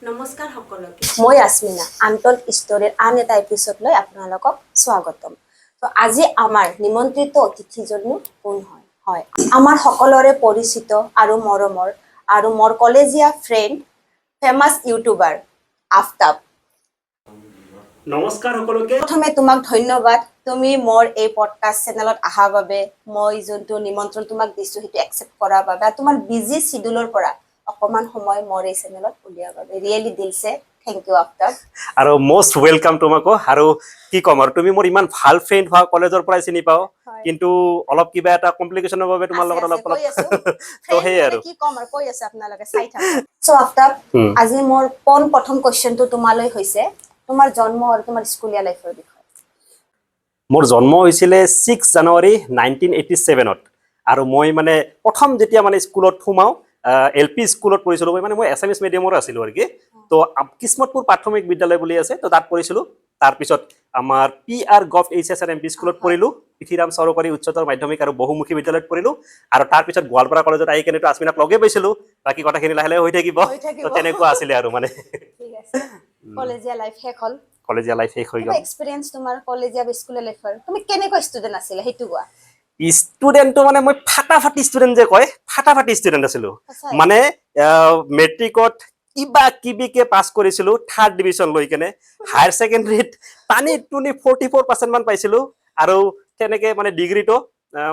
নমস্কাৰ সকলোকে মই আস্মিনা আনটল্ড ষ্টৰীৰ আন এটা এপিসোডলৈ আপোনালোকক স্বাগতম তো আজি আমাৰ নিমন্ত্ৰিত অতিথিজনী কোন হয় আমাৰ সকলোৰে পৰিচিত আৰু মৰমৰ আৰু মোৰ কলেজীয়া ফ্ৰেণ্ড ফেমাস ইউটিউবাৰ আফতাব নমস্কাৰ সকলোকে প্ৰথমে তোমাক ধন্যবাদ তুমি মোৰ এই পডকাষ্ট চেনেলত অহাৰ বাবে মই যোনটো নিমন্ত্ৰণ তোমাক দিছো সেইটো একচেপ্ট কৰাৰ বাবে তোমাৰ বিজি শিডিউলৰ পৰা অকমান সময় মোৰ এই চেনেলত উলিয়াৰ বাবে ৰিয়েলি দিলছে থ্যাংক ইউ আফতাব আৰু মোস্ট ওয়েলকাম তোমাকো আৰু কি কম আৰু তুমি মোৰ ইমান ভাল ফ্ৰেণ্ড হোৱা কলেজৰ পৰাই চিনি পাও কিন্তু অলপ কিবা এটা কমপ্লিকেশনৰ বাবে তোমাৰ লগত অলপ তো হে আৰু কি কম আৰু কৈ আছে আপোনালোকে চাই থাকক সো আফতাব আজি মোৰ প্ৰথম কোৱেশ্চনটো তোমালৈ হৈছে তোমাৰ জন্ম আৰু তোমাৰ স্কুলীয়া লাইফৰ বিষয়ে মোৰ জন্ম হৈছিল 6 জানুৱাৰী 1987 ত আৰু মই মানে প্ৰথম যেতিয়া মানে স্কুলত সোমাও এলপি স্কুলত পঢ়িছিলো মই এছএমএছ মিডিয়ামৰ আছিলো আৰু কি তো কিসমতপুৰ প্ৰাথমিক বিদ্যালয় বুলি আছে তো তাত পঢ়িছিলো তাৰ পিছত আমাৰ পিআৰ গভ এইচএছ আৰু এমপি স্কুলত পঢ়িলো পিঠিৰাম চৰকাৰী উচ্চতৰ মাধ্যমিক আৰু বহুমুখী বিদ্যালয়ত পঢ়িলো আৰু তাৰ পিছত গোৱালপাৰা কলেজত আহি কেনেটো আস্মিনাক লগে পাইছিলো বাকি কথাখিনি লাহে লাহে হৈ থাকিব তো তেনেকুৱা আছিল আৰু মানে ঠিক আছে কলেজীয়া লাইফ শেষ হ'ল কলেজীয়া লাইফ শেষ হৈ গ'ল এক্সপেৰিয়েন্স তোমাৰ কলেজীয়া স্কুলীয়া লাইফৰ তুমি কেনেকুৱা ষ্টুডেন্ট আছিলা হেতু কোৱা ষ্টুডেন্টটো মানে মই ফাটাফাটি ষ্টুডেন্ট যে কয় ফাটাফাটি ষ্টুডেন্ট আছিলো মানে মেট্ৰিকত কিবা কিবিকে পাছ কৰিছিলো 3rd ডিভিজন লৈ কেনে হায়াৰ সেকেন্ডাৰীত টানি টুনি 44% মান পাইছিলো আৰু তেনেকে মানে ডিগ্ৰীটো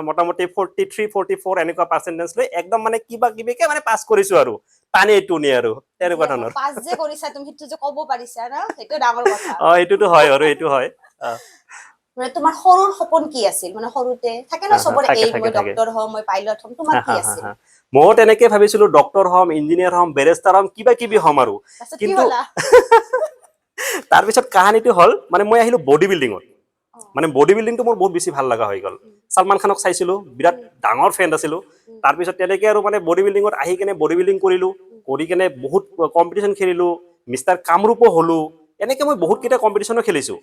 মোটামুটি 43 44 এনেকুৱা পাৰ্চেন্টেজ লৈ একদম মানে কিবা কিবিকে মানে পাছ কৰিছো আৰু টানি টুনি আৰু তেনেকুৱা ধৰণৰ পাছ যে কৰিছা তুমি হেতু যে ক'ব পাৰিছা না হেতু ডাঙৰ কথা এইটোতো হয় আৰু এইটো হয় মানে তোমাৰ সৰুৰ সপোন কি আছিল মানে সৰুতে থাকে না সবৰে এই মই ডক্টৰ হম মই পাইলট হম তোমাৰ কি আছিল মই তেনেকে ভাবিছিলো ডক্টৰ হম ইঞ্জিনিয়াৰ হম বেৰিষ্টাৰ হম কিবা কিবি হম আৰু কিন্তু তাৰ পিছত কাহিনীটো হল মানে মই আহিলো বডি বিল্ডিঙত মানে বডি বিল্ডিংটো মোৰ বহুত বেছি ভাল লগা হৈ গল সলমান খানক চাইছিলো বিৰাট ডাঙৰ ফ্ৰেণ্ড আছিলো তাৰ পিছত তেনেকে আৰু মানে বডি বিল্ডিঙত আহি কেনে বডি বিল্ডিং কৰিলো কৰি কেনে বহুত কম্পিটিশন খেলিলো মিষ্টাৰ কামৰূপো হলো এনেকে মই বহুত কেইটা কম্পিটিশনো খেলিছো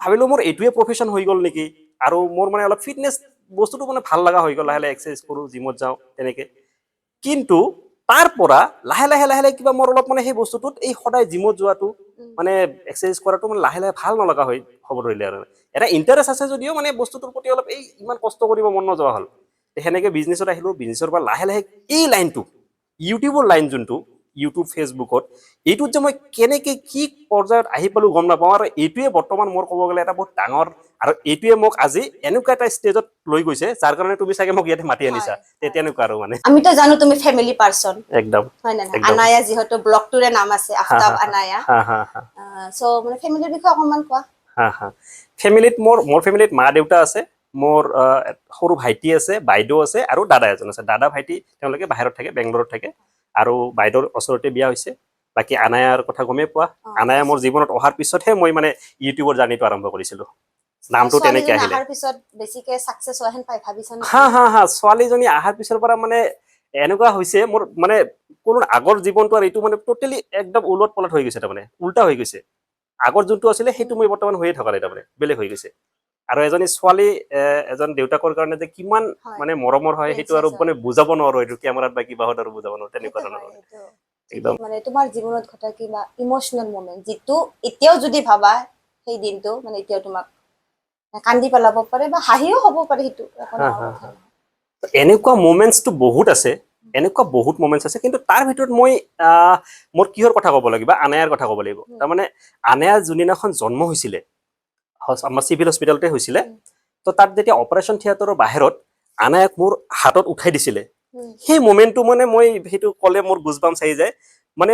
ভাবিলো মোৰ এইটোৱে প্ৰফেশন হৈ গল নেকি আৰু মোৰ মানে অলপ ফিটনেস বস্তুটো মানে ভাল লগা হৈ গল লাহে লাহে এক্সাৰসাইজ কৰো জিমত যাও তেনেকে কিন্তু তাৰ পৰা লাহে লাহে লাহে কিবা মোৰ অলপ মানে সেই বস্তুটোত এই সদায় জিমত যোৱাটো মানে এক্সাৰসাইজ কৰাটো মানে লাহে লাহে ভাল নলগা হৈ খবৰ ৰইলে আৰু এটা ইন্টাৰেষ্ট আছে যদিও মানে বস্তুটোৰ প্ৰতি অলপ এই ইমান কষ্ট কৰিব মন নযোৱা হল হেনেকে বিজনেছত আহিলো বিজনেছৰ পৰা লাহে লাহে এই লাইনটো ইউটিউবৰ লাইন যোনটো ইউটিউব ফেসবুকত এইটোত যে মই কেনেকে কি পৰ্যায়ত আহি পালো গম নাপাওঁ আৰু এইটোৱে বৰ্তমান মোৰ ক'ব গ'লে এটা বহুত ডাঙৰ আৰু এইটোৱে মোক আজি এনেকুৱা এটা ষ্টেজত লৈ গৈছে যাৰ কাৰণে তুমি চাগে মোক ইয়াতে মাতি আনিছা তেনেকুৱা আৰু মানে আমিতো জানো তুমি ফ্যামিলি পাৰসন একদম হয় না আনায়া যেহেতু ব্লগটোৰে নাম আছে আফতাব আনায়া সো মানে ফ্যামিলিৰ বিষয়ে অকমান কোৱা ফ্যামিলিত মোৰ ফ্যামিলিত মা দেউতা আছে মোৰ সৰু ভাইটি আছে বাইদেউ আছে আৰু দাদা এজন আছে দাদা ভাইটি তেওঁলোকে বাহিৰত থাকে বেংগলৰত থাকে আৰু বাইদেউৰ ওচৰতে বিয়া হৈছে বাকি আনায়াৰ কথা গমেই পোৱা আনায়া মোৰ জীৱনত অহাৰ পিছতহে মই মানে ইউটিউবৰ জাৰ্নিটো আৰম্ভ কৰিছিলো নামটো তেনেকে আহিলে আহাৰ পিছত বেছিকে সাকসেস হোৱা হেন পাই ভাবিছা না ছোৱালীজনী আহাৰ পিছৰ পৰা মানে এনেকুৱা হৈছে মোৰ মানে কোনো আগৰ জীৱনটো আৰু এইটো মানে টোটালি একদম উলট পলট হৈ গৈছে তাৰমানে উল্টা হৈ গৈছে আগৰ যোনটো আছিলে সেইটো মই বৰ্তমান হৈয়ে থকা নাই তাৰমানে বেলেগ হৈ গৈছে আৰু এজনী ছোৱালী এজন দেউতাকৰ কাৰণে যে কিমান মানে মৰমৰ হয় সেইটো আৰু মানে বুজাব নোৱাৰো এইটো কেমেৰাত বা কিবাহত আৰু বুজাব নোৱাৰো তেনেকুৱা ধৰণৰ একদম মানে তোমাৰ জীৱনত ঘটা কিবা ইমোশনাল মোমেন্ট যেটো এতিয়াও যদি ভাবা সেই দিনটো মানে এতিয়াও তোমাক কান্দি পেলাব পাৰে বা হাঁহিও হ'ব পাৰে সেইটো এনেকুৱা মোমেন্টছটো বহুত আছে এনেকুৱা বহুত মোমেন্টছ আছে কিন্তু তাৰ ভিতৰত মই মোৰ কিহৰ কথা ক'ব লাগিব আনায়াৰ কথা ক'ব লাগিব তাৰমানে আনায়াৰ যোনদিনাখন জন্ম হৈছিলে আমাৰ চিভিল হস্পিটেলতে হৈছিলে তো তাত যেতিয়া অপাৰেশ্যন থিয়েটাৰৰ বাহিৰত আনায়াক মোৰ হাতত উঠাই দিছিলে সেই মোমেন্টটো মানে মই সেইটো ক'লে মোৰ গুজবাম্পছ আহি যায় মানে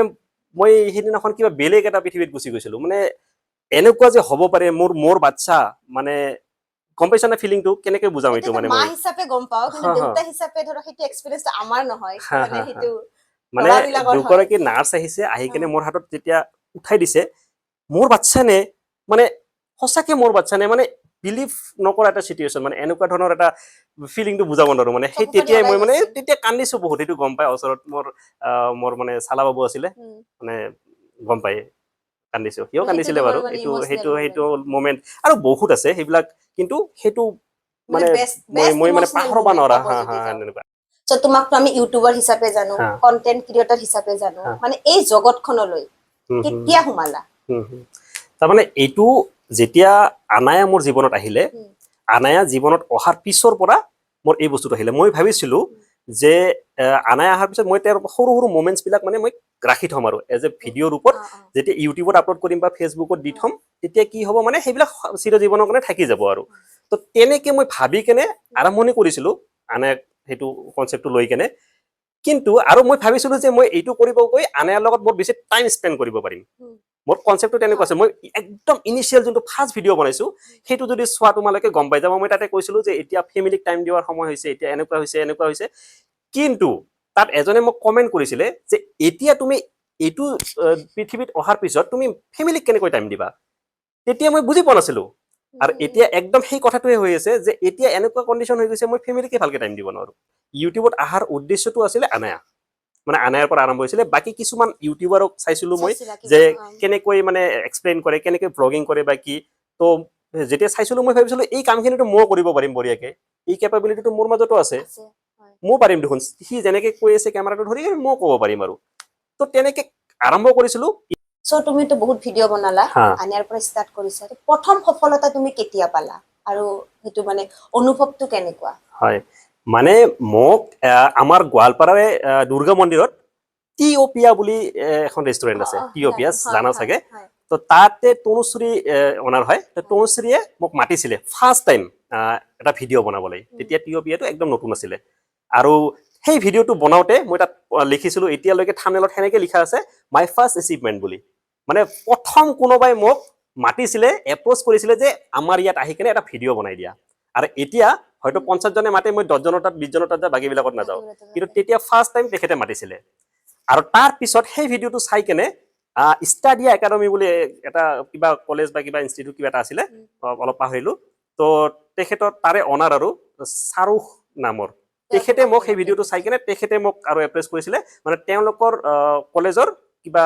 মই সেইদিনাখন কিবা বেলেগ এটা পৃথিৱীত গুচি গৈছিলো মানে এনেকুৱা যে হ'ব পাৰে মোৰ বাচ্চা মানে গম পাইছা না ফিলিংটো কেনেকে বুজাম এইটো মানে মা হিচাপে গম পাও কিন্তু দেউতা হিচাপে ধৰা সেইটো এক্সপেৰিয়েন্স আমাৰ নহয় মানে সেইটো মানে দুগৰাকী নাৰ্ছ আহিছে আহি কেনে মোৰ হাতত যেতিয়া উঠাই দিছে মোৰ বাচ্চা নে মানে সঁচাকে মোৰ বাচ্চা নে মানে বিলিভ নকৰা এটা সিচুৱেশন মানে এনেকুৱা ধৰণৰ এটা ফিলিংটো বুজাব নোৱাৰো মানে সেই তেতিয়াই মই মানে তেতিয়া কান্দিছো বহুত এইটো গম পাই ওচৰত মোৰ মানে চালা বাবু আছিলে মানে গম পাই কান্দিছো কিয় কান্দিছিলে বাৰু সেইটো মোমেন্ট আৰু বহুত আছে সেইবিলাক কিন্তু সেইটো মানে মই মানে পাহৰব নোৱাৰা এনেকুৱা সো তোমাক আমি ইউটিউবাৰ হিচাপে জানো কন্টেন্ট ক্ৰিয়েটৰ হিচাপে জানো মানে এই জগতখনলৈ হুম, কেতিয়া সোমালা তাৰমানে এইটো যেতিয়া আনায়া মোৰ জীৱনত আহিলে হুম, আনায়া জীৱনত অহাৰ পিছৰ পৰা মোৰ এই বস্তুটো আহিলে মই ভাবিছিলো যে আনায়া অহাৰ পিছত মই তেওঁৰ সৰু সৰু মোমেণ্টছ বিলাক মানে মই ৰাখি থম আৰু এজ এ ভিডিঅ' ৰূপত অ, অ, যেতিয়া ইউটিউবত আপলোড কৰিম বা ফেচবুকত দি থম তেতিয়া কি হ'ব মানে সেইবিলাক চিৰজীৱনৰ কাৰণে থাকি যাব আৰু তো তেনেকে মই ভাবি কেনে আৰম্ভণি কৰিছিলো আনায়াক সেইটো কনচেপ্টটো লৈ কেনে কিন্তু আৰু মই ভাবিছিলো যে মই এইটো কৰিব গৈ আনায়াৰ লগত বহুত বেছি টাইম স্পেণ্ড কৰিব পাৰিম হুম, মোৰ কনচেপ্টটো তেনেকুৱা আছে মই একদম ইনিচিয়েল যোনটো ফাৰ্ষ্ট ভিডিঅ' বনাইছো সেইটো যদি চোৱা তোমালোকে গম পাই যাব মই তাতে কৈছিলো যে এতিয়া ফেমিলিক টাইম দিয়াৰ সময় হৈছে এতিয়া এনেকুৱা হৈছে কিন্তু তাত এজনে মোক কমেণ্ট কৰিছিলে যে এতিয়া তুমি এইটো পৃথিৱীত অহাৰ পিছত তুমি ফেমিলিক কেনেকৈ টাইম দিবা তেতিয়া মই বুজি পোৱা নাছিলো আৰু এতিয়া একদম সেই কথাটোৱে হৈ আছে যে এতিয়া এনেকুৱা কণ্ডিশ্যন হৈ গৈছে মই ফেমিলিকে ভালকে টাইম দিব নোৱাৰো ইউটিউবত অহাৰ উদ্দেশ্যটো আছিলে আনায়া মানে আনায়াৰ পৰা আৰম্ভ হৈছিলে বাকী কিছুমান ইউটিউবাৰক চাইছিলো মই চাইছিলা কিবা? যে অ, কেনেকৈ মানে এক্সপ্লেইন কৰে কেনেকৈ ব্লগিং কৰে বা কি তো যেতিয়া চাইছিলো মই ভাবিছিলো এই কামখিনিতো ময়ো কৰিব পাৰিম বঢ়িয়াকে এই কেপাবিলিটিটো মোৰ মাজতো আছে আছে হয় ময়ো পাৰিম দেখোন সি যেনেকে কৈ আছে কেমেৰাটো ধৰি ময়ো ক'ব পাৰিম আৰু তো তেনেকে আৰম্ভ কৰিছিলো চ' তুমিতো বহুত ভিডিঅ' বনালা হা আনিয়াৰ পৰা ষ্টাৰ্ট কৰিছা তো প্ৰথম সফলতা তুমি কেতিয়া পালা আৰু সেইটো মানে অনুভৱটো কেনেকুৱা হয় মানে মোক আমাৰ গোৱালপাৰাৰে দুৰ্গা মন্দিৰত টিঅপিয়া বুলি এখন ৰেষ্টুৰেণ্ট আছে টিঅপিয়া হয় জানা হয় চাগে হয় তো তাতে তনুশ্ৰী অনাৰ হয় তো তনুশ্ৰীয়ে মোক মাতিছিলে ফাৰ্ষ্ট টাইম এটা ভিডিঅ' বনাবলৈ তেতিয়া টিঅপিয়াটো একদম নতুন আছিলে আৰু সেই ভিডিঅ'টো বনাওঁতে মই তাত লিখিছিলো এতিয়ালৈকে থামনেলত সেনেকে লিখা আছে মাই ফাৰ্ষ্ট এচিভমেণ্ট বুলি মানে প্ৰথম কোনোবাই মোক মাতিছিলে এপ্ৰ'চ কৰিছিলে যে আমাৰ ইয়াত আহি কেনে এটা ভিডিঅ' বনাই দিয়া আৰু এতিয়া হয়তো 50 জনে মাতে মই 10 জনৰ তাত 20 জনৰ তাত যাওঁ বাকীবিলাকত নাযাওঁ কিন্তু তেতিয়া ফাৰ্ষ্ট টাইম তেখেতে মাতিছিলে আৰু তাৰ পিছত সেই ভিডিঅ'টো চাই কেনে ষ্টাডিয়া একাডেমি বুলি এটা কিবা কলেজ বা কিবা ইনষ্টিটিউট কিবা এটা আছিলে অলপ পাহৰিলো তো তেখেতৰ তাৰে অনাৰ আৰু শাহৰুখ নামৰ তেখেতে মোক সেই ভিডিঅ'টো চাই কেনে তেখেতে মোক আৰু এপ্ৰেছ কৰিছিলে মানে তেওঁলোকৰ কলেজৰ কিবা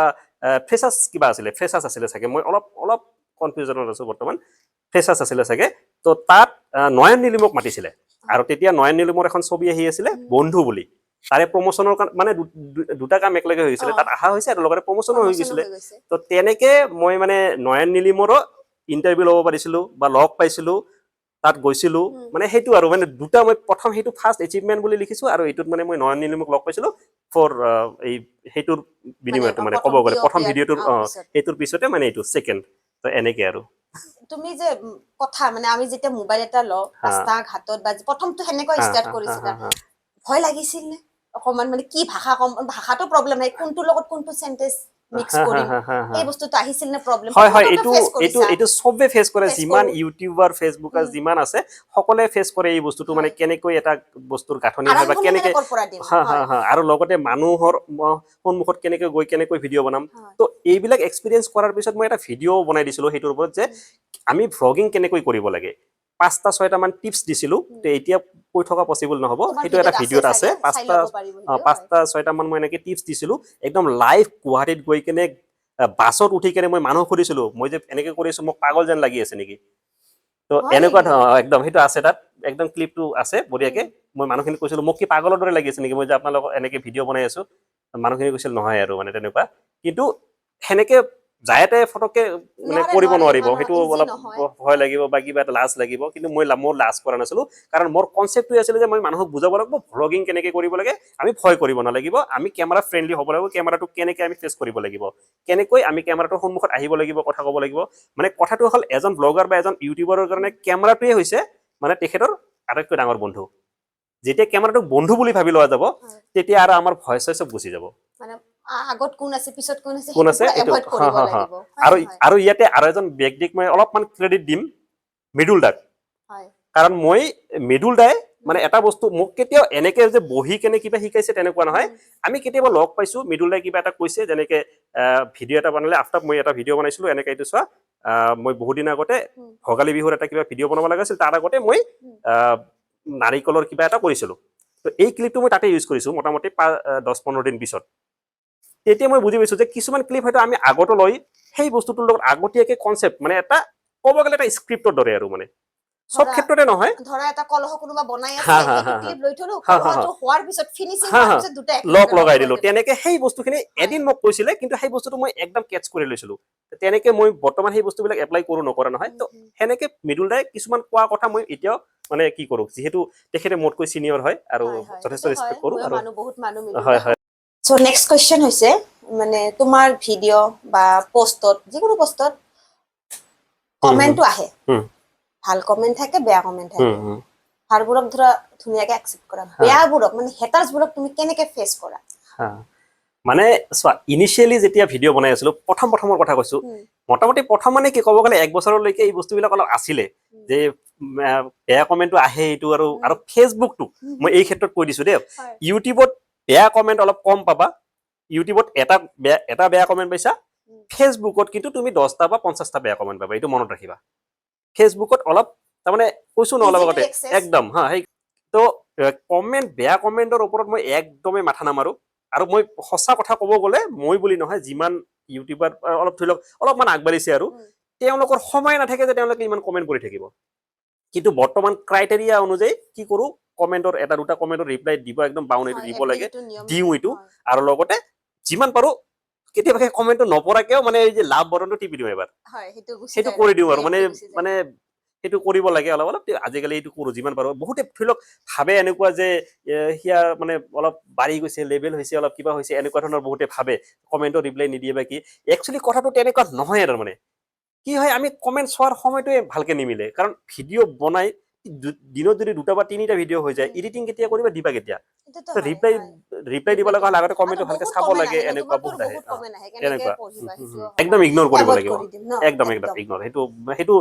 ফ্ৰেচাৰ্ছ কিবা আছিলে ফ্ৰেচাৰ্ছ আছিলে চাগে মই অলপ অলপ কনফিউজনত আছো বৰ্তমান ফ্ৰেচাৰ্ছ আছিলে চাগে তো তাত নয়ন নিলিমক মাতিছিলে আৰু তেতিয়া নয়ন নিলিমৰ এখন ছবি আহি আছিলে বন্ধু বুলি তাৰে প্ৰমোচনৰ মানে দুটা কাম একেলগে হৈ গৈছিলে তাত অহা হৈছে আৰু লগতে প্ৰমোচনো হৈ গৈছিলে তো তেনেকে মই মানে নয়ন নিলিমৰো ইণ্টাৰভিউ ল'ব পাৰিছিলো বা লগ পাইছিলো তাত গৈছিলো মানে সেইটো আৰু মানে দুটা মই প্ৰথম সেইটো ফাৰ্ষ্ট এচিভমেণ্ট বুলি লিখিছো আৰু এইটোত মানে মই নয়ন নিলিমক লগ পাইছিলো ফৰ এই সেইটোৰ বিনিময়টো মানে ক'ব গ'লে প্ৰথম ভিডিঅ'টোৰ সেইটোৰ পিছতে মানে এইটো ছেকেণ্ড তো এনেকে আৰু তুমি যে কথা মানে আমি যেতিয়া মোবাইল এটা লওঁ হা ৰাস্তা ঘাটত বা প্ৰথমটো সেনেকৈ হা ষ্টাৰ্ট হা হা কৰিছিলা হা ভয় লাগিছিল নে অকমান মানে কি ভাষা কম ভাষাটো প্ৰব্লেম নাই কোনটোৰ লগত কোনটো চেন্টেঞ্চ মিক্স হা হা কৰিম হা হা হা সেই বস্তুটো আহিছিল নে প্ৰব্লেম হয় হয় প্ৰথমতে এইটো ফেচ এইটো কৰিছা এইটো চবে ফেচ কৰে ফেচ যিমান কৰো ইউটিউবাৰ ফেচবুকাৰ যিমান আছে সকলোৱে ফেচ কৰে এই বস্তুটো মানে হয় কেনেকৈ এটা বস্তুৰ গাঁথনি হয় বা আৰম্ভণি মানে কেনেকে ক'ৰ পৰা দিম হা হা হয় হা আৰু লগতে মানুহৰ সন্মুখত কেনেকৈ গৈ কেনেকৈ ভিডিঅ' বনাম হয় তো এইবিলাক এক্সপিৰিয়েঞ্চ কৰাৰ পিছত মই এটা ভিডিঅ' বনাই দিছিলোঁ সেইটোৰ ওপৰত যে আমি ভ্লগিং কেনেকৈ কৰিব লাগে 5টা 6টামান টিপছ দিছিলোঁ তো এতিয়া কৈ থকা পচিবল নহ'ব তোমাৰ সেইটো এটা ভিডিঅ'ত আছে চাগে চাই 5টা ল'ব পাৰিব সেইটো হয় 5টা 6টামান মই এনেকৈ টিপছ দিছিলোঁ একদম লাইভ গুৱাহাটীত গৈ কেনে বাছত উঠি কেনে মই মানুহ সুধিছিলো মই যে এনেকে কৰিছো মোক পাগল যেন লাগি আছে নেকি তো হয় এনেকুৱা নেকি একদম সেইটো আছে তাত একদম ক্লিপটো আছে বঢ়িয়াকে মই মানুহখিনি কৈছিলো মোক কি পাগলৰ দৰে লাগি আছে নেকি মই যে আপোনালোকক এনেকে ভিডিঅ' বনাই আছো মানুহখিনি কৈছিল নহয় আৰু মানে তেনেকুৱা কিন্তু সেনেকে যায়তে ফটককে মানে নোৱাৰে কৰিব নোৱাৰে নোৱাৰিব ইমান সেইটো ইজি অলপ নহয় ভয় লাগিব বা কিবা এটা লাজ লাগিব কিন্তু মই মোৰ লাজ কৰা নাছিলো কাৰণ মোৰ কনচেপ্টটোৱে আছিলে যে মই মানুহক বুজাব লাগিব ভ্লগিং কেনেকে কৰিব লাগে আমি ভয় কৰিব নালাগিব আমি কেমেৰা ফ্ৰেণ্ডলি হ'ব লাগিব কেমেৰাটো কেনেকে আমি ফেচ কৰিব লাগিব কেনেকৈ আমি কেমেৰাটোৰ সন্মুখত আহিব লাগিব কথা ক'ব লাগিব মানে কথাটো হ'ল এজন ব্লগাৰ বা এজন ইউটিউবাৰৰ কাৰণে কেমেৰাটোৱে হৈছে মানে তেখেতৰ আটাইতকৈ ডাঙৰ বন্ধু যেতিয়া কেমেৰাটোক বন্ধু বুলি ভাবি লোৱা যাব হয় তেতিয়া আৰু আমাৰ ভয় চয় চব গুচি যাব মানে আগত কোন আছে পিছত কোন আছে কোন সেইটো আছে পুৰা এইটো এভয়েড হা কৰিব হা হা লাগিব হয় আৰু হয় আৰু ইয়াতে আৰু এজন ব্যক্তিক মই অলপমান ক্ৰেডিট দিম মৃদুল দাক হয় কাৰণ মই মৃদুল দাই মানে এটা বস্তু মোক কেতিয়াও এনেকে যে বহি কেনে কিবা শিকাইছে তেনেকুৱা নহয় আমি কেতিয়াবা লগ পাইছো মৃদুল দাই কিবা এটা কৈছে যেনেকে ভিডিঅ' এটা বনালে আফটাৰ মই এটা ভিডিঅ' বনাইছিলো এনেকে এইটো চোৱা মই বহুত দিন আগতে ভোগালী বিহুৰ এটা কিবা ভিডিঅ' বনাব লগা আছিল তাৰ আগতে মই নাৰিকলৰ কিবা এটা কৰিছিলো তো এই ক্লিপটো মই তাতে ইউজ কৰিছো মোটামুটি 10-15 দিন পিছত তেতিয়া মই বুজি পাইছো যে কিছুমান ক্লিপ হয়তো আমি আগতো লৈ সেই বস্তুটোৰ লগত আগতীয়াকে কনচেপ্ট মানে এটা ক'ব গ'লে এটা স্ক্ৰিপ্টৰ দৰে আৰু মানে সব ক্ষেত্ৰতে নহয় ধৰা এটা কলহ কোনোবা বনাই আছে হা, হা, সেইটো হা, ক্লিপ লৈ থলো হা, হা, কলহটো হোৱাৰ পিছত ফিনিশিং হা, হোৱাৰ হা, পিছত দুটা লক একেলগে লগাই কৰি দিলো দিলো। তেনেকে সেই বস্তুখিনি এদিন মোক কৈছিলে কিন্তু সেই বস্তুটো মই একদম কেটচ কৰি লৈছিলো তেনেকে মই বৰ্তমান সেই বস্তুবিলাক এপ্লাই কৰো নকৰা নহয় তো সেনেকে মৃদুল দাই কিছুমান কোৱা কথা মই এতিয়াও মানে কি কৰো যিহেতু তেখেতে মোতকৈ চিনিয়ৰ হয় আৰু যথেষ্ট ৰেচপেক্ট কৰো আৰু বহুত মানুহ মিলো হয় হয় সো নেক্সট কোৱেশ্চন হৈছে মানে তোমাৰ ভিডিঅ' বা পোষ্টত যিকোনো পোষ্টত কমেন্টটো আহে হুম ভাল কমেন্ট থাকে বেয়া কমেন্ট হুম থাকে হুম ভালবোৰক ধৰা ধুনীয়াকে একচেপ্ট কৰা বেয়াবোৰক মানে হেটাৰ্ছবোৰক তুমি কেনেকে ফেচ কৰা হা মানে চোৱা ইনিচিয়েলি যেতিয়া ভিডিঅ' বনাই আছিলো প্ৰথমৰ কথা কৈছো মোটামুটি প্ৰথম মানে কি ক'ব গ'লে 1 বছৰলৈকে এই বস্তুবিলাক অলপ আছিলে যে বেয়া কমেণ্টটো আহে এইটো আৰু ফেচবুকটো মই এই ক্ষেত্ৰত কৈ দিছো দেই ইউটিউবত বেয়া কমেণ্ট অলপ কম পাবা ইউটিউবত এটা বেয়া কমেণ্ট পাইছা ফেচবুকত কিন্তু তুমি 10টা বা 50টা বেয়া কমেণ্ট পাবা এইটো মনত ৰাখিবা ফেচবুকত অলপ তাৰমানে কৈছো ন অলপ আগতে একদম হা সেই তো কমেণ্ট বেয়া কমেণ্টৰ ওপৰত মই একদমেই মাথা নামাৰো আৰু মই সঁচা কথা ক'ব গ'লে মই বুলি নহয় যিমান ইউটিউবাৰ অলপ ধৰি লওক অলপমান আগবাঢ়িছে আৰু তেওঁলোকৰ সময় নাথাকে যে তেওঁলোকে ইমান কমেণ্ট কৰি থাকিব কিন্তু বৰ্তমান ক্ৰাইটেৰিয়া অনুযায়ী কি কৰো কমেণ্টৰ এটা দুটা কমেণ্টৰ ৰিপ্লাই দিব একদম বাউন এইটো দিব লাগে দিওঁ এইটো আৰু লগতে যিমান পাৰো কেতিয়াবা সেই কমেণ্টটো নপৰাকেও মানে এই যে লাভ বটনটো টিপি দিওঁ এবাৰ সেইটো কৰি দিওঁ আৰু মানে সেইটো কৰিব লাগে অলপ অলপ আজিকালি এইটো কৰো যিমান পাৰো বহুতে ধৰি লওক ভাবে এনেকুৱা যে সিয়াৰ মানে অলপ বাঢ়ি গৈছে লেভেল হৈছে অলপ কিবা হৈছে এনেকুৱা ধৰণৰ বহুতে ভাবে কমেণ্টৰ ৰিপ্লাই নিদিয়ে বা কি একচুৱেলি কথাটো তেনেকুৱা নহয় আৰু মানে কি হয় আমি কমেণ্ট চোৱাৰ সময়টোৱে ভালকে নিমিলে কাৰণ ভিডিঅ' বনাই দিনত যদি 2টা বা 3টা ভিডিঅ' হৈ যায় এডিটিং কেতিয়া কৰিবা দিবা কেতিয়া ৰিপ্লাই দিব লগা হ'লে আগতে কমেণ্টটো ভালকে চাব লাগে এনেকুৱা বহুত আহে তেনেকুৱা একদম ইগনৰ কৰিব লাগিব একদম একদম ইগনৰ সেইটো সেইটো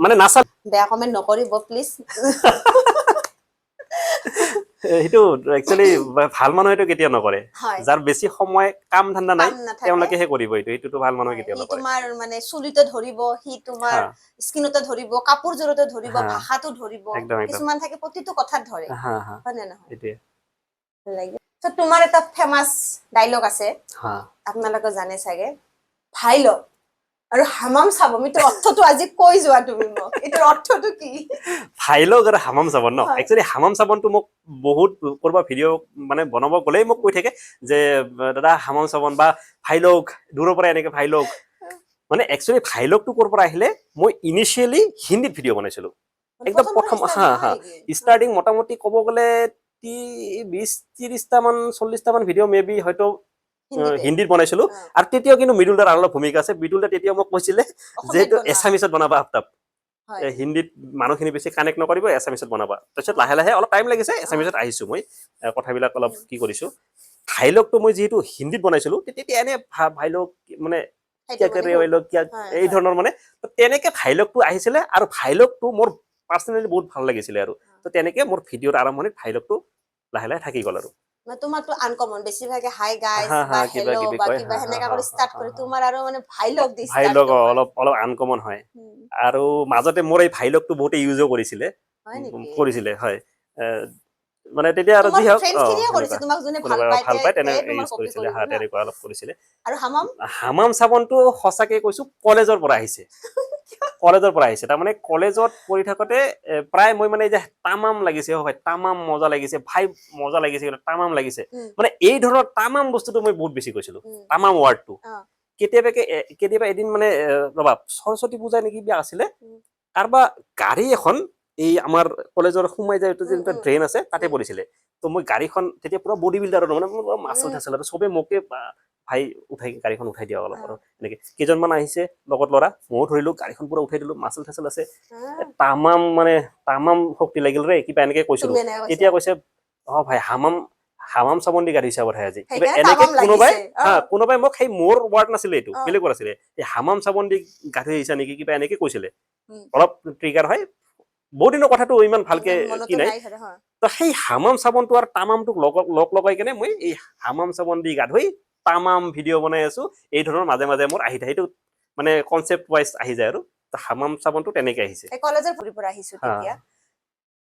মানে নাচাল বেয়া কমেন্ট নকৰিব প্লিজ সেইটো একচুৱেলি ভাল মানুহেটো কেতিয়াও নকৰে যাৰ বেছি সময় কাম ধান্দা নাই তেওঁলোকেহে কৰিব এইটোতো ভাল মানুহে কেতিয়াও নকৰে তোমাৰ মানে চুলিতে ধৰিব সি তোমাৰ স্কিনতে ধৰিব কাপোৰযোৰতে ধৰিব ভাষাটো ধৰিব কিছুমান থাকে প্ৰতিটো কথাত ধৰে হয় নে নহয় এইটোৱে তোমাৰ এটা ফেমাছ ডায়লগ আছে আপোনালোকে জানে চাগে ভাই ল আৰু হামাম চাবম এইটোৰ অৰ্থটো আজি কৈ যোৱা তুমি মোক এইটোৰ অৰ্থটো কি ফাইলক আৰু হামাম চাবন ন একচুৱেলি হামাম চাবনটো মোক বহুত কৰবা ভিডিঅ' মানে বনাব গ'লেই মোক কৈ থাকে যে দাদা হামাম চাবন বা ফাইলক দূৰৰ পৰা এনেকে ফাইলক মানে একচুৱেলি ফাইলকটো ক'ৰ পৰা আহিলে মই ইনিচিয়েলি হিন্দীত ভিডিঅ' বনাইছিলো একদম প্ৰথম ষ্টাৰ্টিং মোটামুটি ক'ব গ'লে 20-30টা মান 40টা মান ভিডিঅ' মে বি হয়তো হিন্দীত বনাইছিলো আৰু তেতিয়াও কিন্তু মৃদুল দাৰ অলপ ভূমিকা আছে মৃদুল দা তেতিয়া মোক কৈছিলে যে এইটো এছামিছত বনাবা আফতাব হিন্দীত মানুহখিনি বেছি কানেক্ট নকৰিব এছামিছত বনাবা তাৰপিছত লাহে লাহে অলপ টাইম লাগিছে এছামিছত আহিছো মই কথাবিলাক অলপ কি কৰিছো ভাইলকটো মই যিহেতু হিন্দীত বনাইছিলো তেতিয়া এনে ভাইলক মানে এই ধৰণৰ মানে তেনেকে ভাইলকটো আহিছিলে আৰু ভাইলকটো মোৰ পাৰ্চনেলি বহুত ভাল লাগিছিলে আৰু তো তেনেকে মোৰ ভিডিঅ'ৰ আৰম্ভণিত ভাইলকটো লাহে লাহে থাকি গ'ল আৰু তোমাৰটো আনকমন বেছিভাগে হাই গাইজ বা হেল্ল বা কিবা হেনেকা কৰি ষ্টাৰ্ট কৰি তোমাৰ আৰু মানে ভাইলক দি ষ্টাৰ্ট ভাইলক অলপ অলপ আনকমন হয় আৰু মাজতে মোৰ এই ভাইলকটো বহুতে ইউজো কৰিছিলে হয় মানে তেতিয়া আৰু যি হওক কোনোবাই ভাল পায় তেনে ইউজ কৰিছিলে তেনেকুৱা অলপ কৰিছিলে আৰু হামাম হামাম চাবনটো সঁচাকে কৈছো কলেজৰ পৰা আহিছে কলেজৰ পৰা আহিছে তাৰমানে কলেজত পঢ়ি থাকোতে প্ৰায় মই মানে যে তামাম লাগিছে হয় তামাম মজা লাগিছে ভাই মজা লাগিছে তামাম লাগিছে মানে এই ধৰণৰ তামাম বস্তুটো মই বহুত বেছি কৈছিলো তামাম ৱাৰ্ডটো কেতিয়াবা এদিন মানে ৰবা সৰস্বতী পূজা নেকি বিয়া আছিলে কাৰোবা গাড়ী এখন এই আমাৰ কলেজৰ সোমাই যায় যোনটো ড্ৰেইন আছে তাতে পৰিছিলে তো মই গাড়ীখন তেতিয়া পুৰা বডি বিল্ডাৰ মানে মাচল থাচল আৰু চবে মোকে ভাই উঠাই গাড়ীখন উঠাই দিয়া অলপ আৰু এনেকে কেইজনমান আহিছে লগত ল'ৰা ময়ো ধৰিলো গাড়ীখন পুৰা উঠাই দিলো মাচল থাচল আছে তামাম শক্তি লাগিল ৰে কিবা এনেকে কৈছিলো এতিয়া কৈছে ভাই হামাম চাবন দি গাড়ী চাব আজি কিবা এনেকে কোনোবাই মোক সেই মোৰ ৱাৰ্ড নাছিলে এইটো বেলেগ ৱাৰ্ড আছিলে এই হামাম চাবন দি গাড়ী আহিছা নেকি কিবা এনেকে কৈছিলে অলপ ট্ৰিগাৰ হয় বহুত দিনৰ কথাটো ইমান ভালকে কি নাই তো সেই হামাম চাবনটো আৰু তামামটোক লগ লগাই কেনে মই এই হামাম চাবন দি গা ধুই তামাম ভিডিঅ' বনাই আছো এই ধৰণৰ মাজে মাজে মোৰ আহি থাকে সেইটো মানে কনচেপ্ট ৱাইজ আহি যায় আৰু হামাম চাবনটো তেনেকে আহিছে কলেজৰ ঘূৰি পৰা আহিছো তেতিয়া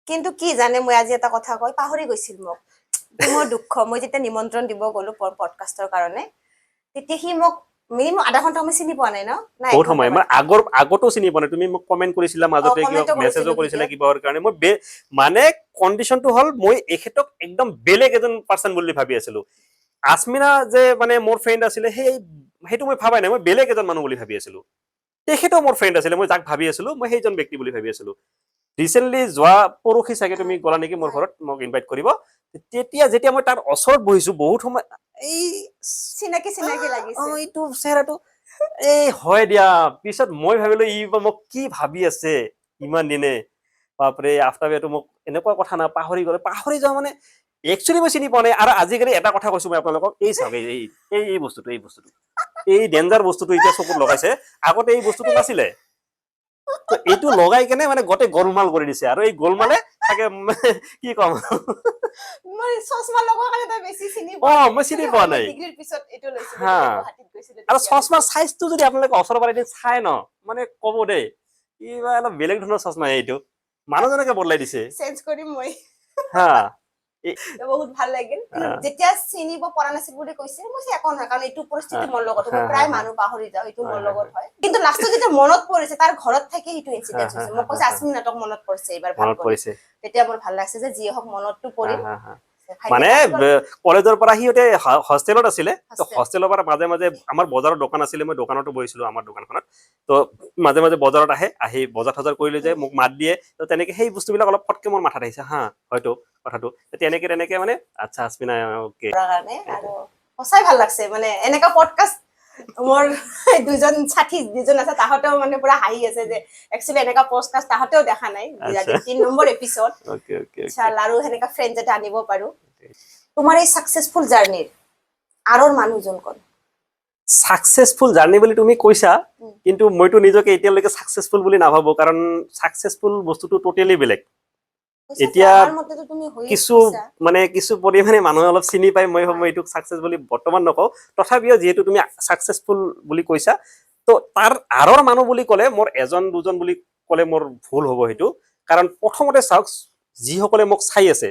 কিন্তু কি জানে মই আজি এটা কথা কৈ পাহৰি গৈছিল মোক মোৰ দুখ মই যেতিয়া নিমন্ত্ৰণ দিব গলো পডকাষ্টৰ কাৰণে তেতিয়া সি মোক মিনিমাম আধা ঘণ্টা সময় চিনি পোৱা নাই ন নাই বহুত সময় মই আগতো চিনি পোৱা নাই তুমি মোক কমেন্ট কৰিছিলা মাজতে কিবা comment ও মেছেজো কৰিছিলো কৰিছিলা video। কিবাৰ কাৰণে মই মানে কণ্ডিশ্যনটো হ'ল মই এখেতক একদম বেলেগ এজন পাৰ্চন বুলি ভাবি আছিলো আসমিনা যে মানে মোৰ ফ্ৰেণ্ড আছিলে সেইটো মই ভাবাই নাই মই বেলেগ এজন মানুহ বুলি ভাবি আছিলো তেখেতো মোৰ ফ্ৰেণ্ড আছিলে মই যাক ভাবি আছিলো মই সেইজন ব্যক্তি বুলি ভাবি আছিলো ৰিচেণ্টলি যোৱা পৰহি চাগে তুমি গলা নেকি মোৰ ঘৰত মোক ইনভাইট কৰিব যেতিয়া মই তাৰ ওচৰত বহিছো বহুত সময় এই চিনাকি লাগিছে এইটো চেহেৰাটো এই হয় দিয়া পিছত মই ভাবিলো ই মোক কি ভাবি আছে ইমান দিনে বাপৰে আফটাৰ বিয়াটো মোক এনেকুৱা কথা না পাহৰি যোৱা মানে একচুৱেলি মই চিনি পোৱা নাই আৰু আজিকালি এটা কথা কৈছো মই আপোনালোকক এই চাওক এই বস্তুটো এই ডেঞ্জাৰ বস্তুটো এতিয়া চকুত লগাইছে আগতে এই বস্তুটো নাছিলে তো এইটো লগাই কেনে মানে গোটেই গোলমাল কৰি দিছে আৰু এই গোলমালে থাকে কি কম মই চশমা লগোৱাৰ কাৰণে তই বেছি চিনি মই চিনি পোৱা নাই ডিগ্ৰীৰ পিছত এইটো লৈছিলো হা গুৱাহাটীত গৈছিলো আৰু চশমাৰ চাইজটো যদি আপোনালোকে ওচৰৰ পৰা এদিন চাই ন মানে ক'ব দেই কিবা অলপ বেলেগ ধৰণৰ চশমা এইটো মানুহজনকে বদলাই দিছে চেঞ্জ কৰিম মই হা বহুত ভাল লাগিল যেতিয়া চিনিব পৰা নাছিল বুলি কৈছে মই একো নহয় কাৰণ এইটো পৰিস্থিতি মোৰ লগত মই প্ৰায় মানুহ পাহৰি যাওঁ এইটো মোৰ লগত হয় কিন্তু লাষ্টত যেতিয়া মনত পৰিছে তাৰ ঘৰত থাকি সেইটো ইনসিডেন্ট হৈছে মোক কৈছে আসমিন নাটক মনত পৰিছে এইবাৰ ভাল মনত পৰিছে তেতিয়া মোৰ ভাল লাগছে যে যি হওক মনতটো পৰিল মানে কলেজৰ পৰা সিহঁতে হোষ্টেলত আছিলে তো হোষ্টেলৰ পৰা মাজে মাজে আমাৰ বজাৰৰ দোকান আছিলে মই দোকানতো বহিছিলো আমাৰ দোকানখনত তো মাজে মাজে বজাৰত আহি বজাৰ থজাৰ কৰি লৈ যায় মোক মাত দিয়ে তো তেনেকে সেই বস্তুবিলাক অলপ ফটকে মোৰ মাথাত আহিছে হা হয়তো কথাটো তেনেকে মানে আচ্ছা আসমিনা ওকে কাৰণে আৰু সঁচাই ভাল লাগছে মানে এনেকা পডকাষ্ট মোৰ দুজন আছে তাহতেও মানে পুৰা হাঁহি আছে যে একচুৱেলি এনেকা পডকাষ্ট তাহতেও দেখা নাই আজি 3 নম্বৰ এপিসোড ওকে ইনশাআল্লাহ আৰু এনেকা ফ্ৰেন্ড যেটা আনিব পাৰো তোমাৰ এই সাকসেসফুল জাৰ্নিৰ আৰৰ মানুহজন কোন সাকসেসফুল জাৰ্নি বুলি তুমি কৈছা কিন্তু মইতো নিজকে এতিয়ালৈকে সাকসেসফুল বুলি নাভাবো কাৰণ সাকসেসফুল বস্তুটো টোটেলি বেলেগ এতিয়া কিছু পৰিমাণে মানুহে অলপ চিনি পাই মই ভাবো এইটোক সাকসেস বুলি বৰ্তমান নকওঁ তথাপিও যিহেতু তুমি সাকসেসফুল বুলি কৈছা তো তাৰ আৰৰ মানুহ বুলি ক'লে মোৰ এজন দুজন বুলি ক'লে মোৰ ভুল হ'ব সেইটো কাৰণ প্ৰথমতে চাওক যিসকলে মোক চাই আছে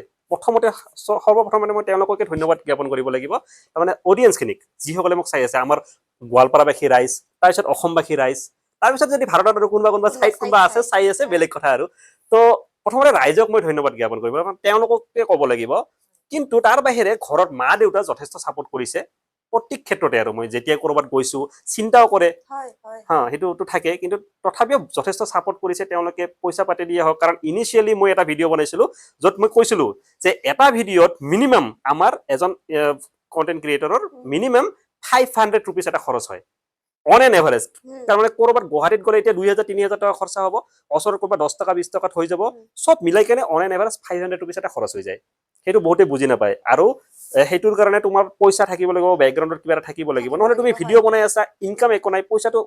সৰ্বপ্ৰথমে মই তেওঁলোককে ধন্যবাদ জ্ঞাপন কৰিব লাগিব তাৰমানে অডিয়েন্সখিনিক যিসকলে মোক চাই আছে আমাৰ গোৱালপাৰাবাসী ৰাইজ তাৰপিছত অসমবাসী ৰাইজ তাৰপিছত যদি ভাৰতৰ আৰু কোনোবা ঠাইত কোনোবা আছে চাই আছে বেলেগ কথা আৰু তো প্ৰথমতে ৰাইজক মই ধন্যবাদ জ্ঞাপন কৰিব কাৰণ তেওঁলোককে ক'ব লাগিব কিন্তু তাৰ বাহিৰে ঘৰত মা দেউতা যথেষ্ট ছাপোৰ্ট কৰিছে প্ৰত্যেক ক্ষেত্ৰতে আৰু মই যেতিয়া ক'ৰবাত গৈছো চিন্তাও কৰে হা সেইটোতো থাকে কিন্তু তথাপিও যথেষ্ট ছাপোৰ্ট কৰিছে তেওঁলোকে পইচা পাতি দিয়ে হওক কাৰণ ইনিচিয়েলি মই এটা ভিডিঅ' বনাইছিলো য'ত মই কৈছিলো যে এটা ভিডিঅ'ত মিনিমাম আমাৰ এজন কন্টেন্ট ক্ৰিয়েটৰৰ মিনিমাম 500 rupees এটা খৰচ হয় অন এন এভাৰেজ তাৰমানে ক'ৰবাত গুৱাহাটীত গ'লে এতিয়া 2000-3000 টকা খৰচা হ'ব ওচৰত ক'ৰবাত 10 টকা 20 টকাত হৈ যাব সব মিলাই কেনে অন এন এভাৰেজ 500 rupees এটা খৰচ হৈ যায় সেইটো বহুতে বুজি নাপায় আৰু সেইটোৰ কাৰণে তোমাৰ পইচা থাকিব লাগিব বেকগ্ৰাউণ্ডত কিবা এটা থাকিব লাগিব নহলে তুমি ভিডিঅ' বনাই আছা ইনকাম একো নাই পইচাটো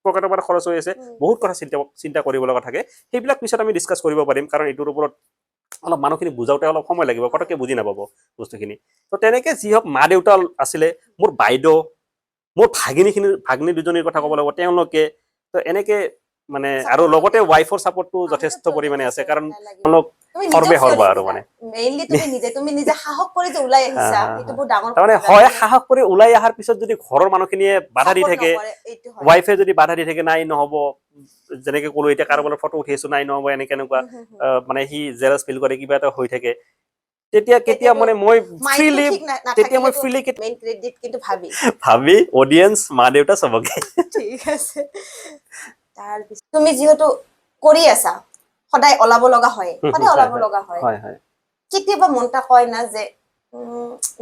পকেটৰ পৰা খৰচ হৈ আছে বহুত কথা চিন্তা কৰিব লগা থাকে সেইবিলাক পিছত আমি ডিসকাস কৰিব পাৰিম কাৰণ এইটোৰ ওপৰত অলপ মানুহখিনি বুজাওতে অলপ সময় লাগিব পটককে বুজি নাপাব বস্তুখিনি তো তেনেকে যি হওক মা দেউতা আছিলে মোৰ বাইদেউ মোৰ ভাগিনী দুজনীৰ কথা ক'ব লাগিব তেওঁলোকে তো এনেকে মানে আৰু লগতে ওয়াইফৰ সাপোৰ্টটো যথেষ্ট পৰিমাণে আছে কাৰণ তেওঁলোক সৰ্বে সৰ্বা আৰু মানে মেইনলি তুমি নিজে সাহস কৰি যে ওলাই আহিছা এইটো বহুত ডাঙৰ কথা মানে হয় সাহস কৰি ওলাই অহাৰ পিছত যদি ঘৰৰ মানুহখিনিয়ে বাধা দি থাকে ওয়াইফে যদি বাধা দি থাকে নাই নহব যেনেকে ক'লো এতিয়া কাৰোবাৰ ফটো উঠি আছো নাই নহব এনেকুৱা মানে সি জেলাস ফিল কৰে কিবা এটা হৈ থাকে কেতিয়া মানে মই ফ্ৰীলি মেইন ক্ৰেডিট কিন্তু ভাবি অডিয়েন্স মা দেউতা সবকে ঠিক আছে তাৰপিছত তুমি যিহেতু কৰি আছা সদায় ওলাব লগা হয় কেতিয়াবা মনটা কয় না যে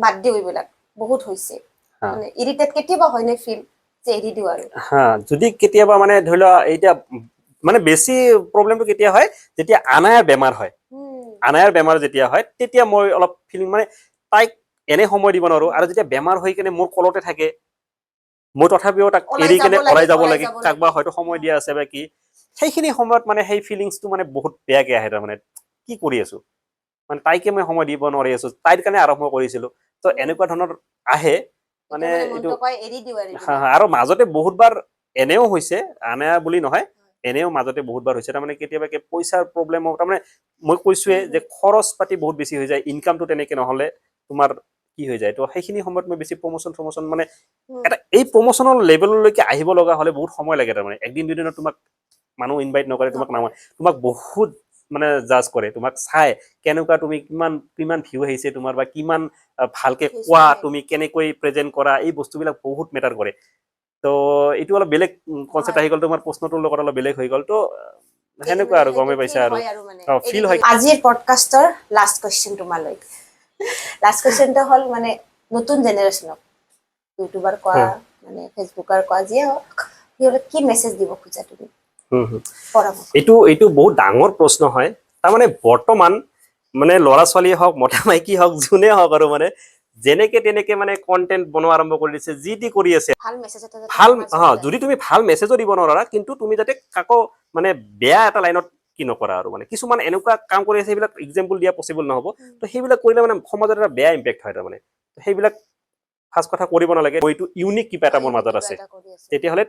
বাদ দিও এইবিলাক বহুত হৈছে মানে ইৰিটেট কেতিয়াবা হয় নে ফিল যে এৰি দিও আৰু হা যদি কেতিয়াবা মানে ধৰি লোৱা এতিয়া মানে বেছি প্ৰবলেমটো কেতিয়া হয় যেতিয়া আনায়াৰ বেমাৰ হয় আনায়াৰ বেমাৰ যেতিয়া হয় তেতিয়া মই অলপ ফিলিং মানে তাইক এনে সময় দিব নোৱাৰো আৰু যেতিয়া বেমাৰ হৈ কেনে মোৰ কলতে থাকে মই তথাপিও তাক এৰি কেনে ওলাই যাব লাগে কাকবা হয়তো সময় দিয়া আছে বা কি সেইখিনি সময়ত মানে সেই ফিলিংছটো মানে বহুত বেয়াকে আহে তাৰমানে কি কৰি আছো মানে তাইকে মই সময় দিব নোৱাৰি আছো তাইৰ কাৰণে আৰম্ভ কৰিছিলো তো এনেকুৱা ধৰণৰ আহে মানে এইটো আৰু মাজতে বহুতবাৰ এনেও হৈছে আনা বুলি নহয় এনেও মাজতে বহুতবাৰ হৈছে তাৰমানে কেতিয়াবা পইচাৰ প্ৰব্লেম তাৰমানে মই কৈছোৱে যে খৰচ পাতি বহুত বেছি হৈ যায় ইনকামটো তেনেকে নহলে তোমাৰ কি হৈ যায় তো সেইখিনি সময়ত মই বেছি প্ৰমোচন মানে এটা এই প্ৰমোচনৰ লেভেললৈকে আহিব লগা হ'লে বহুত সময় লাগে তাৰমানে একদিন দুদিনত তোমাক মানুহ ইনভাইট নকৰে তোমাক নামায় তোমাক বহুত মানে জাজ কৰে তোমাক চাই কেনেকুৱা তুমি কিমান ভিউ আহিছে তোমাৰ বা কিমান ভালকে কোৱা তুমি কেনেকৈ প্ৰেজেন্ট কৰা এই বস্তুবিলাক বহুত মেটাৰ কৰে তো এইটো অলপ বেলেগ কনচেপ্ট আহি গ'ল তোমাৰ প্ৰশ্নটোৰ লগত অলপ বেলেগ হৈ গ'ল তো সেনেকুৱা আৰু গমে পাইছা আৰু ফিল হয় আজিৰ পডকাষ্টৰ লাষ্ট কুৱেশ্যন তোমালৈ লাষ্ট কুৱেশ্যনটো হ'ল মানে নতুন জেনেৰেশ্যনক ইউটিউবাৰ কোৱা মানে ফেচবুকাৰ কোৱা যিয়ে হওক সিহঁতক কি মেছেজ দিব খোজা তুমি পৰামৰ্শ এইটো বহুত ডাঙৰ প্ৰশ্ন হয় তাৰমানে বৰ্তমান মানে ল'ৰা ছোৱালীয়ে হওক মতা মাইকী হওক যোনে হওক আৰু মানে যেনেকে তেনেকে মানে কন্টেন্ট বনোৱা আৰম্ভ কৰি দিছে যি টি কৰি আছে ভাল মেছেজ এটা যাতে ভাল সমাজত যায়। যদি তুমি ভাল মেছেজো দিব নোৱাৰা কিন্তু তুমি যাতে কাকো মানে বেয়া এটা লাইনত কি নকৰা আৰু মানে কিছুমান এনেকুৱা কাম কৰি আছে সেইবিলাক এক্সাম্পল দিয়া পচিবল নহ'ব তো সেইবিলাক কৰিলে মানে সমাজত এটা বেয়া ইম্পেক্ট হয় তাৰমানে সেইবিলাক ফাৰ্ষ্ট কথা কৰিব নালাগে এইটো ইউনিক কিবা এটা মোৰ মাজত আছে তেতিয়াহ'লে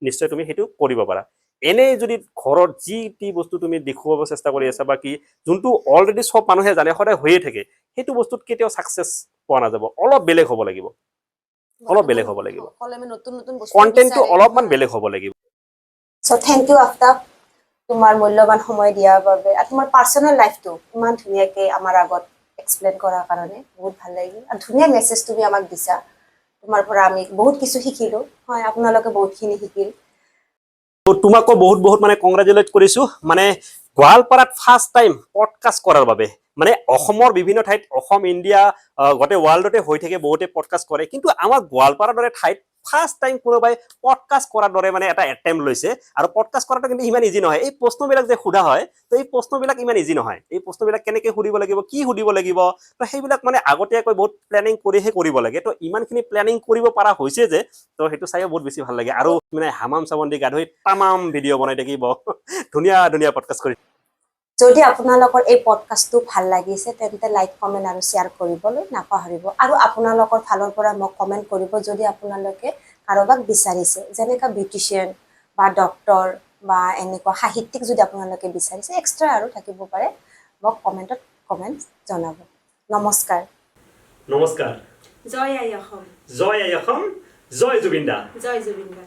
নিশ্চয় তুমি সেইটো কৰিব পাৰা এনেই যদি ঘৰত যি টি বস্তু তুমি দেখুৱাব চেষ্টা কৰি আছা বা কি যোনটো অলৰেডি চব মানুহে জানে সদায় হৈয়ে থাকে সেইটো বস্তুত কেতিয়াও ছাকচেছ পোৱা নাযাব অলপ বেলেগ হ'ব লাগিব কন্টেন্টটো অলপমান বেলেগ হ'ব লাগিব চ' থেংক ইউ আফতাব তোমাৰ মূল্যৱান সময় দিয়াৰ বাবে আৰু তোমাৰ পাৰ্চনেল লাইফটো ইমান ধুনীয়াকৈ আমাৰ আগত এক্সপ্লেইন কৰাৰ কাৰণে বহুত ভাল লাগিল আৰু ধুনীয়া মেছেজ তুমি আমাক দিছা তোমাৰ পৰা আমি বহুত কিছু শিকিলোঁ হয় আপোনালোকে বহুতখিনি শিকিল তোমাকো বহুত মানে কংগ্ৰেচুলেট কৰিছো মানে গোৱালপাৰাত ফাৰ্ষ্ট টাইম পডকাষ্ট কৰাৰ বাবে মানে অসমৰ বিভিন্ন ঠাইত অসম ইণ্ডিয়া গোটেই ৱৰ্ল্ডতে হৈ থাকে বহুতে পডকাষ্ট কৰে কিন্তু আমাৰ গোৱালপাৰাৰ দৰে ঠাইত ফাৰ্ষ্ট টাইম কোনোবাই পডকাষ্ট কৰাৰ দৰে মানে এটা এটেম্প লৈছে আৰু পডকাষ্ট কৰাটো কিন্তু ইমান ইজি নহয় এই প্ৰশ্নবিলাক যে সোধা হয় তো এই প্ৰশ্নবিলাক ইমান ইজি নহয় এই প্ৰশ্নবিলাক কেনেকৈ সুধিব লাগিব কি সুধিব লাগিব তো সেইবিলাক মানে আগতীয়াকৈ বহুত প্লেনিং কৰিহে কৰিব লাগে তো ইমানখিনি প্লেনিং কৰিব পৰা হৈছে যে তো সেইটো চাইও বহুত বেছি ভাল লাগে আৰু মানে হামাম চাবন্দি গা ধুই তামাম ভিডিঅ' বনাই থাকিব ধুনীয়া পডকাষ্ট কৰি যদি আপোনালোকৰ এই পডকাষ্টটো ভাল লাগিছে তেন্তে লাইক কমেণ্ট আৰু শ্বেয়াৰ কৰিবলৈ নাপাহৰিব আৰু আপোনালোকৰ ফালৰ পৰা মোক কমেণ্ট কৰিব যদি আপোনালোকে কাৰোবাক বিচাৰিছে যেনেকুৱা বিউটিচিয়ান বা ডক্তৰ বা এনেকুৱা সাহিত্যিক যদি আপোনালোকে বিচাৰিছে এক্সট্ৰা আৰু থাকিব পাৰে মোক কমেণ্ট জনাব নমস্কাৰ নমস্কাৰ জয় আই অসম জয় আই অসম জয় জুবিন দা জয় জুবিন দা